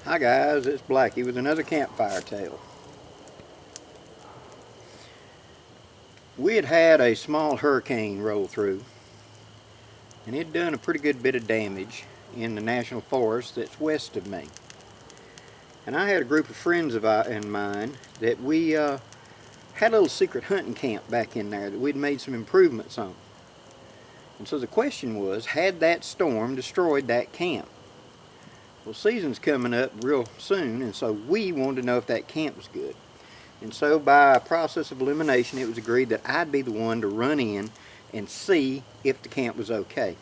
Hi guys, it's Blackie with another campfire tale. We had a small hurricane roll through, and it had done a pretty good bit of damage in the national forest that's west of me. And I had a group of friends of mine that we had a little secret hunting camp back in there that we'd made some improvements on. And so the question was, had that storm destroyed that camp? Well, season's coming up real soon, and so we wanted to know if that camp was good. And so by a process of elimination, it was agreed that I'd be the one to run in and see if the camp was okay.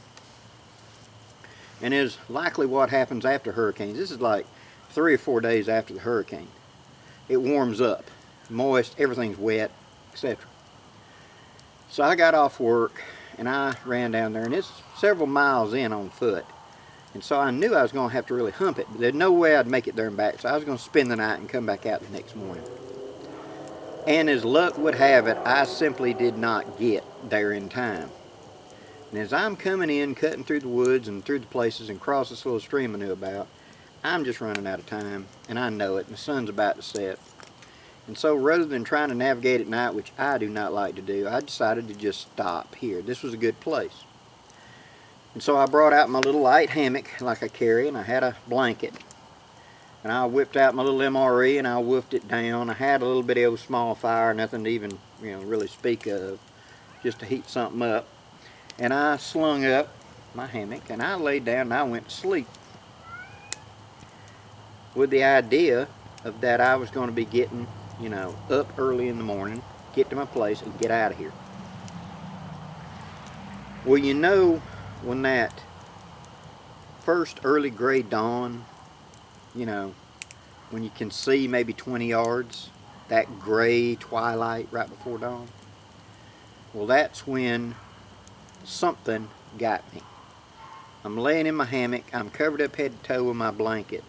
And is likely what happens after hurricanes. This is like 3 or 4 days after the hurricane. It warms up, moist, everything's wet, etc. So I got off work and I ran down there, and it's several miles in on foot. And so I knew I was going to have to really hump it, but there's no way I'd make it there and back. So I was going to spend the night and come back out the next morning. And as luck would have it, I simply did not get there in time. And as I'm coming in, cutting through the woods and through the places and across this little stream I knew about, I'm just running out of time, and I know it, and the sun's about to set. And so rather than trying to navigate at night, which I do not like to do, I decided to just stop here. This was a good place. And so I brought out my little light hammock like I carry, and I had a blanket. And I whipped out my little MRE and I woofed it down. I had a little bitty old small fire, nothing to even really speak of, just to heat something up. And I slung up my hammock and I laid down and I went to sleep, with the idea of that I was going to be getting, up early in the morning, get to my place and get out of here. Well, when that first early gray dawn, when you can see maybe 20 yards, that gray twilight right before dawn, well, that's when something got me. I'm laying in my hammock, I'm covered up head to toe with my blanket,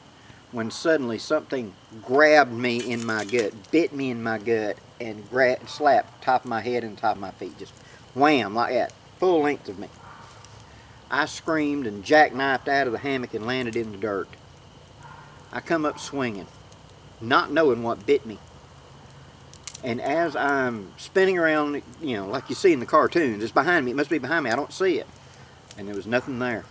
when suddenly something grabbed me in my gut, bit me in my gut, and slapped the top of my head and the top of my feet, just wham, like that, full length of me. I screamed and jackknifed out of the hammock and landed in the dirt. I come up swinging, not knowing what bit me. And as I'm spinning around, like you see in the cartoons, it's behind me, it must be behind me, I don't see it. And there was nothing there.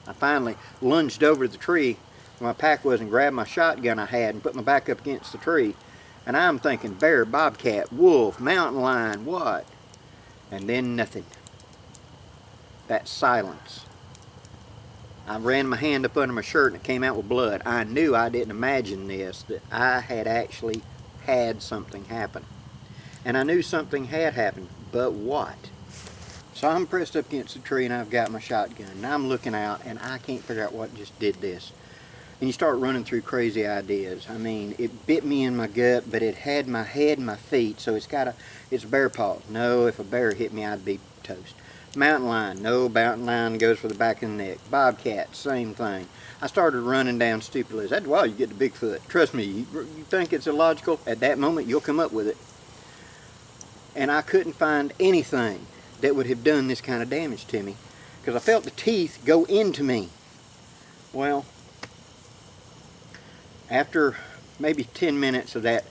I finally lunged over to the tree where my pack was and grabbed my shotgun I had and put my back up against the tree. And I'm thinking bear, bobcat, wolf, mountain lion, what? And then nothing. That silence. I ran my hand up under my shirt and it came out with blood. I knew I didn't imagine this, that I had actually had something happen. And I knew something had happened, but what? So I'm pressed up against the tree and I've got my shotgun and I'm looking out and I can't figure out what just did this. And you start running through crazy ideas. I mean, it bit me in my gut, but it had my head and my feet, so it's bear paws. No, if a bear hit me, I'd be toast. Mountain lion, no, mountain lion goes for the back of the neck. Bobcat, same thing. I started running down stupid lists. That's why you get the Bigfoot. Trust me, you think it's illogical? At that moment, you'll come up with it. And I couldn't find anything that would have done this kind of damage to me, because I felt the teeth go into me. Well, after maybe 10 minutes of that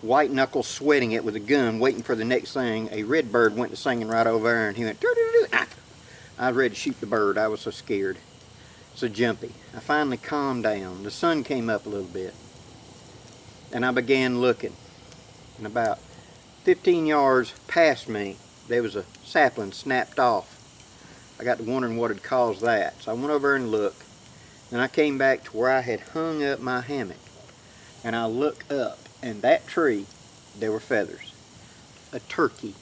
white knuckle sweating it with a gun, waiting for the next thing, a red bird went to singing right over there, and he went, doo-doo-doo. I was ready to shoot the bird. I was so scared, so jumpy. I finally calmed down. The sun came up a little bit, and I began looking. And about 15 yards past me, there was a sapling snapped off. I got to wondering what had caused that, so I went over and looked. Then I came back to where I had hung up my hammock, and I looked up. And that tree, there were feathers. A turkey.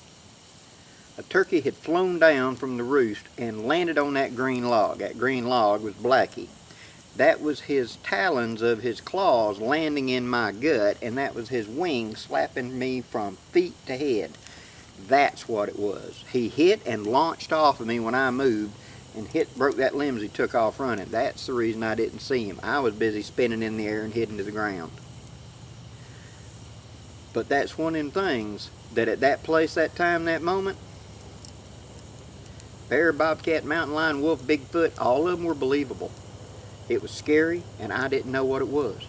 A turkey had flown down from the roost and landed on that green log. That green log was Blackie. That was his talons of his claws landing in my gut, and that was his wings slapping me from feet to head. That's what it was. He hit and launched off of me when I moved, and broke that limb as he took off running. That's the reason I didn't see him. I was busy spinning in the air and hitting to the ground. But that's one of them things that at that place, that time, that moment, bear, bobcat, mountain lion, wolf, Bigfoot, all of them were believable. It was scary, and I didn't know what it was.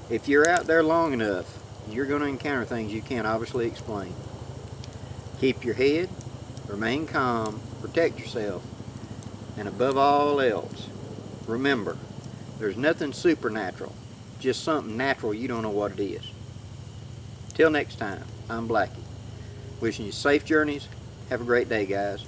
If you're out there long enough, you're going to encounter things you can't obviously explain. Keep your head, remain calm, protect yourself, and above all else, remember, there's nothing supernatural, just something natural you don't know what it is. Till next time, I'm Blackie. Wishing you safe journeys. Have a great day, guys.